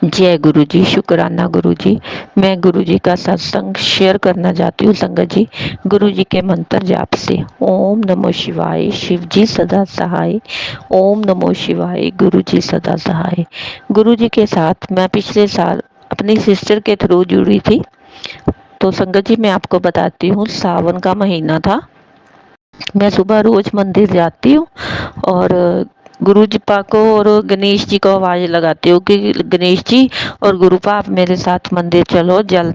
जय गुरु जी, शुक्राना गुरु जी। मैं गुरु जी का सत्संग शेयर करना चाहती हूँ संगत जी। गुरु जी के मंत्र जाप से। ओम नमो शिवाय, शिव जी सदा सहाय। ओम नमो शिवाय, गुरु जी सदा सहाय। गुरु जी के साथ मैं पिछले साल अपनी सिस्टर के थ्रू जुड़ी थी। तो संगत जी मैं आपको बताती हूँ, सावन का महीना था। मैं सुबह रोज मंदिर जाती हूँ और गुरु जी पा को और गणेश जी को आवाज़ लगाती हूँ कि गणेश जी और गुरु पा आप मेरे साथ मंदिर चलो, जल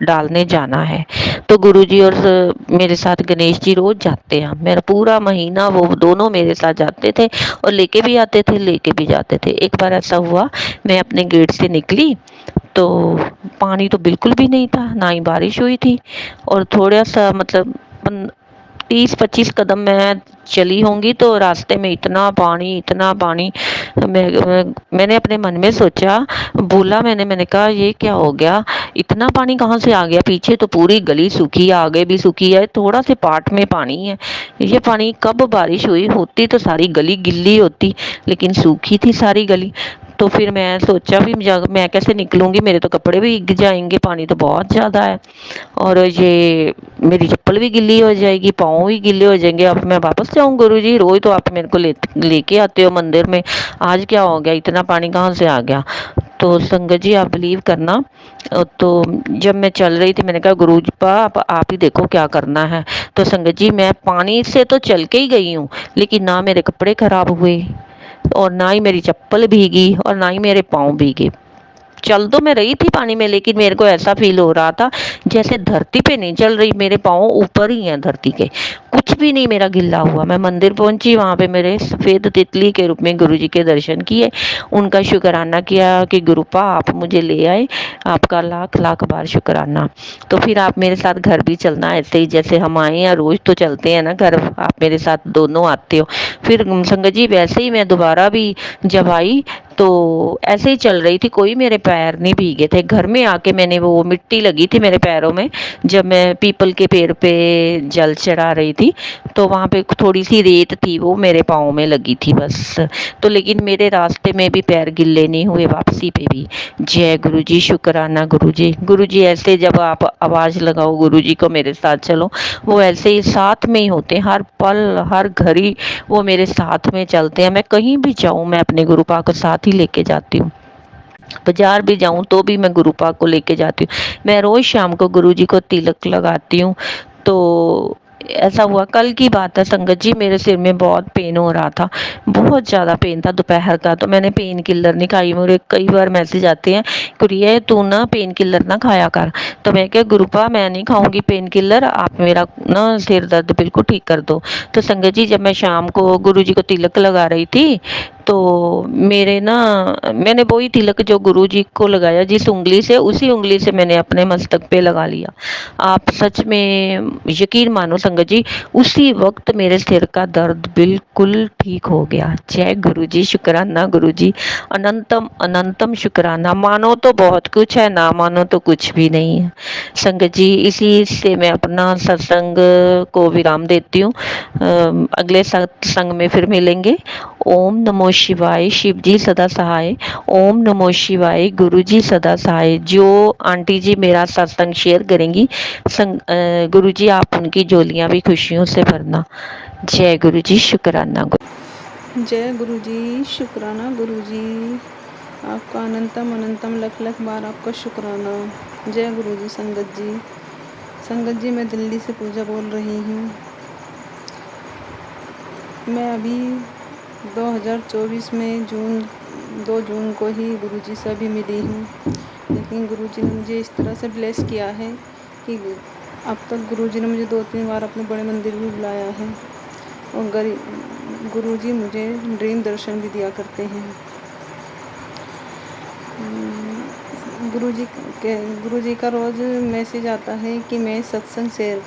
डालने जाना है। तो गुरु जी और मेरे साथ गणेश जी रोज जाते हैं। मेरा पूरा महीना वो दोनों मेरे साथ जाते थे और लेके भी आते थे, लेके भी जाते थे। एक बार ऐसा हुआ, मैं अपने गेट से निकली तो पानी तो बिल्कुल भी नहीं था, ना ही बारिश हुई थी। और थोड़ा सा मतलब 30-25 कदम मैं चली होंगी तो रास्ते में इतना पानी, इतना पानी। मैंने अपने मन में सोचा, बोला मैंने कहा ये क्या हो गया, इतना पानी कहाँ से आ गया। पीछे तो पूरी गली सूखी है, आगे भी सूखी है, थोड़ा से पार्ट में पानी है। ये पानी कब बारिश हुई होती तो सारी गली गिल्ली होती, लेकिन सूखी थी सारी गली। तो फिर मैं सोचा भी मैं कैसे निकलूंगी, मेरे तो कपड़े भी भीग जाएंगे, पानी तो बहुत ज़्यादा है। और ये मेरी चप्पल भी गिल्ली हो जाएगी, पाँव भी गिल्ले हो जाएंगे। अब मैं वापस जाऊँ गुरु जी, रोज तो आप मेरे को लेके आते हो मंदिर में, आज क्या हो गया, इतना पानी कहाँ से आ गया। तो संगत जी आप बिलीव करना, तो जब मैं चल रही थी मैंने कहा गुरु जी पा आप ही देखो क्या करना है। तो संगत जी मैं पानी से तो चल के ही गई हूँ, लेकिन ना मेरे कपड़े खराब हुए और ना ही मेरी चप्पल भीगी और ना ही मेरे पाँव भीगे। चल तो मैं रही थी पानी में, लेकिन मेरे को ऐसा फील हो रहा था जैसे धरती पे नहीं चल रही, मेरे पाँव ऊपर ही हैं धरती के, कुछ भी नहीं मेरा गिल्ला हुआ। मैं मंदिर पहुंची, वहां पे मेरे सफेद तितली के रूप में गुरु जी के दर्शन किए, उनका शुक्राना किया कि गुरुपा आप मुझे ले आए, आपका लाख लाख बार शुक्राना। तो फिर आप मेरे साथ घर भी चलना, ऐसे ही जैसे हम आए हैं रोज तो चलते हैं ना घर, आप मेरे साथ दोनों आते हो। फिर संगत जी वैसे ही मैं दोबारा भी जब आई तो ऐसे ही चल रही थी, कोई मेरे पैर नहीं भीगे थे। घर में आके मैंने, वो मिट्टी लगी थी मेरे पैरों में, जब मैं पीपल के पेड़ पे जल चढ़ा रही थी तो वहाँ पे थोड़ी सी रेत थी, वो मेरे पाँव में लगी थी बस। तो लेकिन मेरे रास्ते में भी पैर गिल्ले नहीं हुए, वापसी पे भी। जय गुरु जी, शुक्राना गुरु जी। गुरु जी ऐसे जब आप आवाज़ लगाओ गुरु जी को मेरे साथ चलो, वो ऐसे ही साथ में ही होते हैं, हर पल हर घड़ी वो मेरे साथ में चलते हैं। मैं कहीं भी जाऊँ मैं अपने गुरु पा को साथ ही लेके जाती हूँ, बाजार भी जाऊं तो भी मैं गुरु पाक को लेके जाती हूँ। मैं रोज शाम को गुरु जी को तिलक लगाती हूँ। तो ऐसा हुआ, कल की बात है संगत जी, मेरे सिर में बहुत पेन हो रहा था, बहुत ज़्यादा पेन था दोपहर का। तो मैंने पेन किलर नहीं खाई, मुझे कई बार मैसेज आते हैं कुरिया तू ना पेन किलर ना खाया कर। तो मैं क्या गुरुपा मैं नहीं खाऊंगी पेन किलर, आप मेरा ना सिर दर्द बिल्कुल ठीक कर दो। तो संगत जी जब मैं शाम को गुरु जी को तिलक लगा रही थी तो मेरे ना, मैंने वही तिलक जो गुरु जी को लगाया जिस उंगली से, उसी उंगली से मैंने अपने मस्तक पे लगा लिया। आप सच में यकीन मानो संगत जी, उसी वक्त मेरे सिर का दर्द बिल्कुल ठीक हो गया। जय गुरु जी, शुक्राना गुरु जी, अनंतम अनंतम शुक्राना। मानो तो बहुत कुछ है, ना मानो तो कुछ भी नहीं है। संगत जी इसी से मैं अपना सत्संग को विराम देती हूँ। अगले सत्संग में फिर मिलेंगे। ओम नमो शिवाय, शिव जी सदा सहाय। ओम नमो शिवाय, गुरु जी सदा सहाय। जो आंटी जी मेरा सत्संग शेयर करेंगी, गुरु जी आप उनकी झोलियां भी खुशियों से भरना। जय गुरु जी, शुक्राना। जय गुरु जी, शुक्राना गुरु जी, आपका अनंतम अनंतम लख लख बार आपका शुक्राना। जय गुरु जी। संगत जी मैं दिल्ली से पूजा बोल रही हूँ। मैं अभी 2024 में 2 जून को ही गुरु जी से अभी मिली हूँ, लेकिन गुरु जी ने मुझे इस तरह से ब्लेस किया है कि अब तक गुरु जी ने मुझे 2-3 बार अपने बड़े मंदिर भी बुलाया है और गुरु जी मुझे ड्रीम दर्शन भी दिया करते हैं। गुरु जी का रोज़ मैसेज आता है कि मैं सत्संग शेयर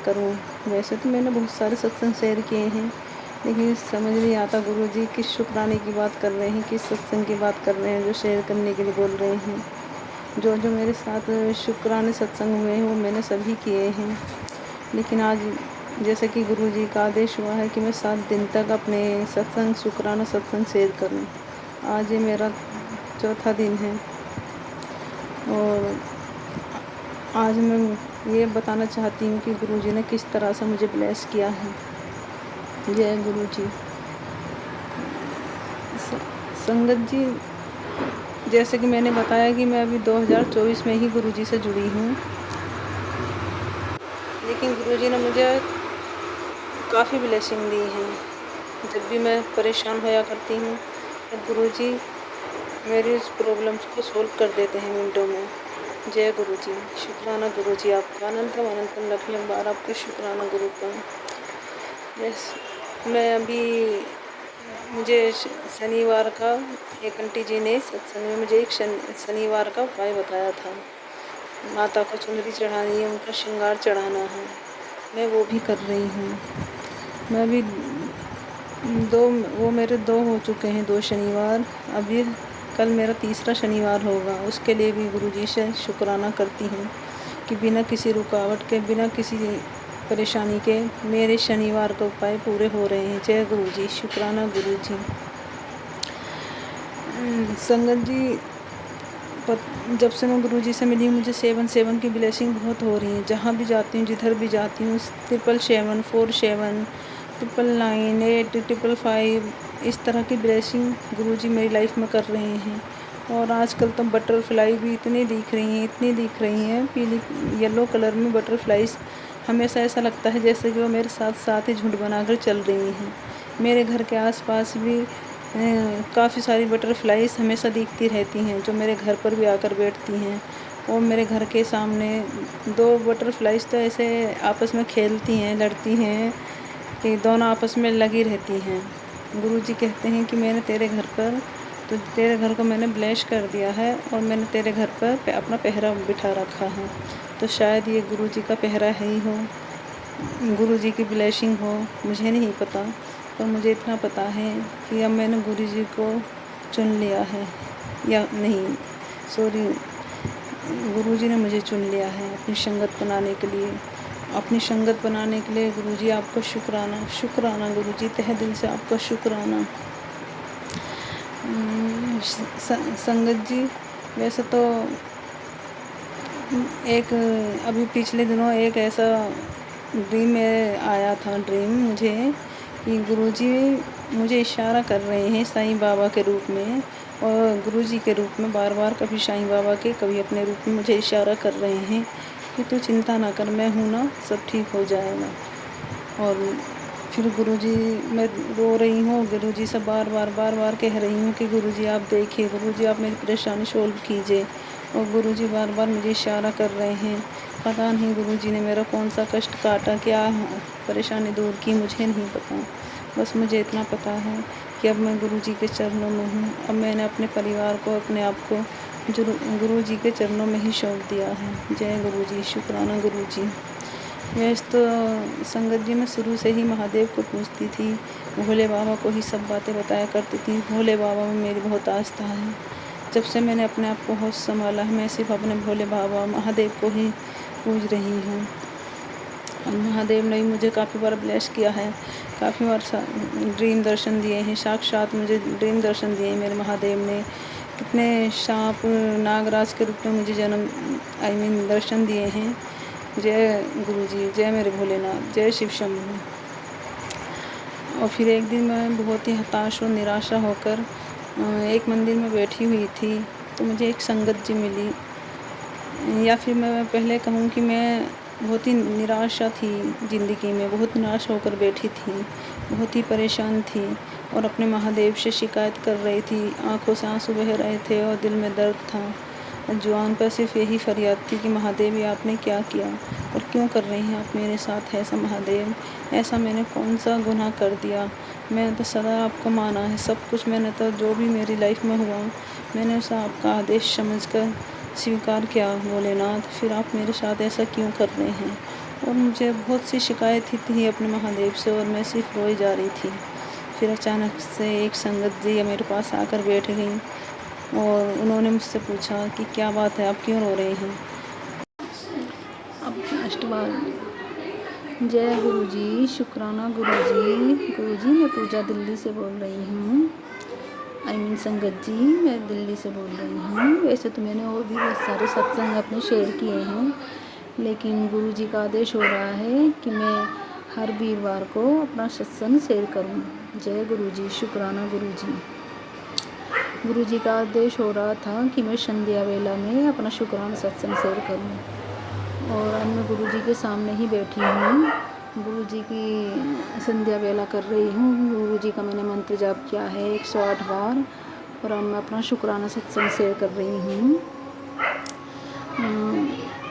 करूं। वैसे तो मैंने बहुत सारे सत्संग शेयर किए हैं, लेकिन समझ नहीं आता गुरु जी किस शुक्राने की बात कर रहे हैं, किस सत्संग की बात कर रहे हैं जो शेयर करने के लिए बोल रहे हैं। जो जो मेरे साथ शुक्राने सत्संग हुए हैं वो मैंने सभी किए हैं, लेकिन आज जैसे कि गुरु जी का आदेश हुआ है कि मैं 7 दिन तक अपने शुक्राना सत्संग शेयर करूं। आज ये मेरा चौथा दिन है। और आज मैं ये बताना चाहती हूँ कि गुरुजी ने किस तरह से मुझे ब्लेस किया है। जय गुरुजी। संगत जी, जैसे कि मैंने बताया कि मैं अभी 2024 में ही गुरुजी से जुड़ी हूँ, लेकिन गुरुजी ने मुझे काफ़ी ब्लेसिंग दी है। जब भी मैं परेशान होया करती हूँ तो गुरुजी मेरी इस प्रॉब्लम्स को सॉल्व कर देते हैं मिनटों में। जय गुरुजी। शुक्राना गुरुजी आपका, अनंतम अनंतम लख बार आपका शुक्राना गुरु का। मैं अभी मुझे शनिवार का एक आंटी जी ने सत्संग में मुझे एक शनिवार का उपाय बताया था। माता को चुनरी चढ़ानी है, उनका श्रृंगार चढ़ाना है। मैं वो भी कर रही हूँ। मैं अभी वो मेरे 2 हो चुके हैं, 2 शनिवार। अभी कल मेरा तीसरा शनिवार होगा। उसके लिए भी गुरुजी से शुक्राना करती हूँ कि बिना किसी रुकावट के, बिना किसी परेशानी के मेरे शनिवार के उपाय पूरे हो रहे हैं। जय गुरुजी। शुक्राना गुरुजी। संगत जी, जब से मैं गुरुजी से मिली हूँ मुझे 7 की ब्लेसिंग बहुत हो रही है। जहाँ भी जाती हूँ, जिधर भी जाती हूँ, 777 47 999 8 555 इस तरह की ब्लेसिंग गुरुजी मेरी लाइफ में कर रहे हैं। और आजकल तो बटरफ्लाई भी इतनी दिख रही हैं पीली येलो कलर में बटरफ्लाईज। हमेशा ऐसा लगता है जैसे कि वो मेरे साथ साथ ही झुंड बनाकर चल रही हैं। मेरे घर के आसपास भी काफ़ी सारी बटरफ्लाईज हमेशा दिखती रहती हैं, जो मेरे घर पर भी आकर बैठती हैं। और मेरे घर के सामने 2 बटरफ्लाईज तो ऐसे आपस में खेलती हैं, लड़ती हैं कि दोनों आपस में लगी रहती हैं। गुरुजी कहते हैं कि मैंने तेरे घर को मैंने ब्लेस कर दिया है और मैंने तेरे घर पर अपना पहरा बिठा रखा है। तो शायद ये गुरुजी का पहरा है ही हो, गुरुजी की ब्लेसिंग हो, मुझे नहीं पता। पर मुझे इतना पता है कि अब मैंने गुरुजी को चुन लिया है, या नहीं सॉरी, गुरुजी ने मुझे चुन लिया है अपनी संगत बनाने के लिए। अपनी संगत बनाने के लिए गुरुजी आपको शुक्राना, शुक्राना गुरुजी, तहे दिल से आपका शुक्राना। संगत जी, वैसे तो एक अभी पिछले दिनों एक ऐसा ड्रीम में आया था मुझे कि गुरुजी मुझे इशारा कर रहे हैं साईं बाबा के रूप में और गुरुजी के रूप में, बार बार कभी साईं बाबा के कभी अपने रूप में मुझे इशारा कर रहे हैं कि तू चिंता ना कर, मैं हूँ ना, सब ठीक हो जाएगा। और फिर गुरुजी, मैं रो रही हूँ, गुरुजी से बार बार कह रही हूँ कि गुरुजी आप देखिए, गुरुजी आप मेरी परेशानी सॉल्व कीजिए। और गुरुजी बार बार मुझे इशारा कर रहे हैं। पता नहीं गुरुजी ने मेरा कौन सा कष्ट काटा, क्या परेशानी दूर की, मुझे नहीं पता। बस मुझे इतना पता है कि अब मैं गुरुजी के चरणों में हूँ। अब मैंने अपने परिवार को, अपने आप को गुरुजी के चरणों में ही सौंप दिया है। जय गुरुजी। शुक्राना गुरुजी। वैसे तो संगत जी मैं शुरू से ही महादेव को पूजती थी, भोले बाबा को ही सब बातें बताया करती थी। भोले बाबा में मेरी बहुत आस्था है। जब से मैंने अपने आप को होश संभाला है, मैं सिर्फ अपने भोले बाबा महादेव को ही पूज रही हूँ। और महादेव ने मुझे काफ़ी बार ब्लेस किया है, काफ़ी बार ड्रीम दर्शन दिए हैं, साक्षात मुझे ड्रीम दर्शन दिए हैं मेरे महादेव ने। कितने सांप नागराज के रूप में मुझे दर्शन दिए हैं। जय गुरुजी, जय मेरे भोलेनाथ, जय शिव शंभू। और फिर एक दिन मैं बहुत ही हताश और निराशा होकर एक मंदिर में बैठी हुई थी, तो मुझे एक संगत जी मिली। या फिर मैं पहले कहूँ कि मैं बहुत ही निराशा थी ज़िंदगी में, बहुत निराश होकर बैठी थी, बहुत ही परेशान थी और अपने महादेव से शिकायत कर रही थी। आंखों से आंसू बह रहे थे और दिल में दर्द था। जुबान पर सिर्फ यही फरियाद थी कि महादेव ये आपने क्या किया और क्यों कर रहे हैं आप मेरे साथ ऐसा महादेव, ऐसा मैंने कौन सा गुनाह कर दिया। मैंने तो सदा आपको माना है, सब कुछ मैंने तो जो भी मेरी लाइफ में हुआ मैंने उसे आपका आदेश समझकर स्वीकार किया भोलेनाथ, फिर आप मेरे साथ ऐसा क्यों कर रहे हैं। और मुझे बहुत सी शिकायत थी अपने महादेव से और मैं सिर्फ रोई जा रही थी। फिर अचानक से एक संगत जी मेरे पास आकर बैठ गई और उन्होंने मुझसे पूछा कि क्या बात है, आप क्यों रो रहे हैं। अब लास्ट बार जय गुरुजी। शुक्राना गुरुजी। गुरुजी मैं पूजा दिल्ली से बोल रही हूँ। संगत जी, मैं दिल्ली से बोल रही हूँ। वैसे तो मैंने और भी बहुत सारे सत्संग अपने शेयर किए हैं, लेकिन गुरु जी का आदेश हो रहा है कि मैं हर वीरवार को अपना सत्संग शेयर करूँ। जय गुरु जी, शुक्राना गुरु जी। गुरु जी का आदेश हो रहा था कि मैं संध्या वेला में अपना शुक्राना सत्संग शेयर करूँ, और अब मैं गुरु जी के सामने ही बैठी हूँ। गुरु जी की संध्या वेला कर रही हूँ। गुरु जी का मैंने मंत्र जाप किया है 108 बार, और अब मैं अपना शुक्राना सत्संग शेयर कर रही हूँ।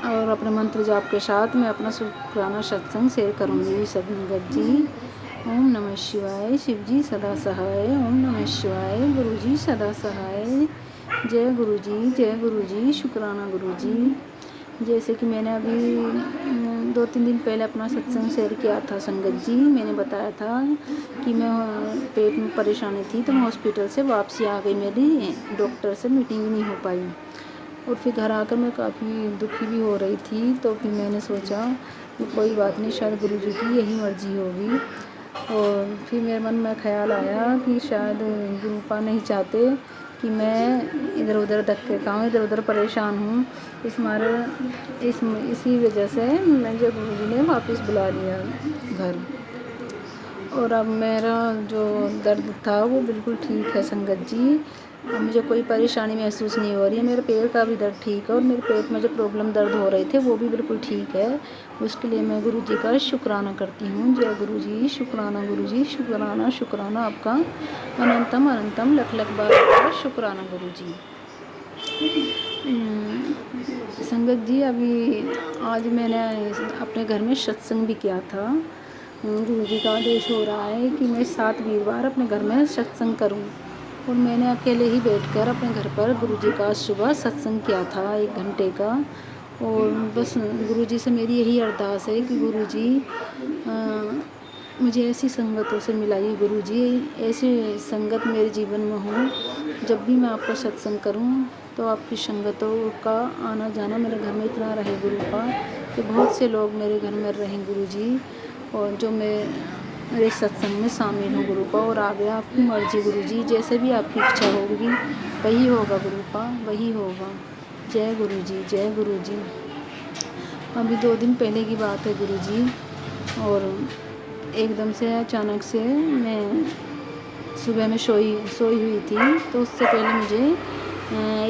और अपने मंत्र जाप के साथ मैं अपना शुक्राना सत्संग शेयर करूँगी। संगत जी, ओम नमः शिवाय, शिव जी सदा सहाय। ओम नमः शिवाय, गुरु जी सदा सहाय। जय गुरु जी, जय गुरु जी, शुक्राना गुरु जी। जैसे कि मैंने अभी 2-3 दिन पहले अपना सत्संग शेयर किया था संगत जी। मैंने बताया था कि मैं पेट में परेशानी थी, तो मैं हॉस्पिटल से वापसी आ गई। मेरी डॉक्टर से मीटिंग भी नहीं हो पाई, और फिर घर आकर मैं काफ़ी दुखी भी हो रही थी। तो फिर मैंने सोचा कि कोई बात नहीं, शायद गुरु जी की यही मर्जी होगी। और फिर मेरे मन में ख्याल आया कि शायद गुरुपा नहीं चाहते कि मैं इधर उधर धक्के खाऊँ, इधर उधर परेशान हूँ। इसी वजह से मुझे गुरु जी ने वापस बुला लिया घर, और अब मेरा जो दर्द था वो बिल्कुल ठीक है संगत जी। अब मुझे कोई परेशानी महसूस नहीं हो रही है। मेरे पैर का भी दर्द ठीक है, और मेरे पेट में जो प्रॉब्लम दर्द हो रहे थे वो भी बिल्कुल ठीक है। उसके लिए मैं गुरु जी का शुक्राना करती हूँ। जय गुरु जी, शुक्राना गुरु जी, शुक्राना शुक्राना आपका अनंतम अनंतम लख लख बार आपका शुक्राना गुरु जी। संगत जी, अभी आज मैंने अपने घर में सत्संग भी किया था। गुरु जी का आदेश हो रहा है कि मैं 7 वीरवार अपने घर में सत्संग करूं, और मैंने अकेले ही बैठकर अपने घर पर गुरु जी का सुबह सत्संग किया था 1 घंटे का। और बस गुरु जी से मेरी यही अरदास है कि गुरु जी मुझे ऐसी संगतों से मिलाइए। गुरु जी, ऐसी संगत मेरे जीवन में हो, जब भी मैं आपका सत्संग करूं तो आपकी संगतों का आना जाना मेरे घर में इतना रहे गुरु का, कि बहुत से लोग मेरे घर में रहें गुरु जी, और जो मेरे सत्संग में शामिल हो गुरु का। और आगे आपकी मर्जी गुरु जी, जैसे भी आपकी इच्छा होगी वही होगा गुरु का, वही होगा। जय गुरु जी, जय गुरु जी। अभी 2 दिन पहले की बात है गुरु जी, और एकदम से अचानक से मैं सुबह में सोई हुई थी। तो उससे पहले मुझे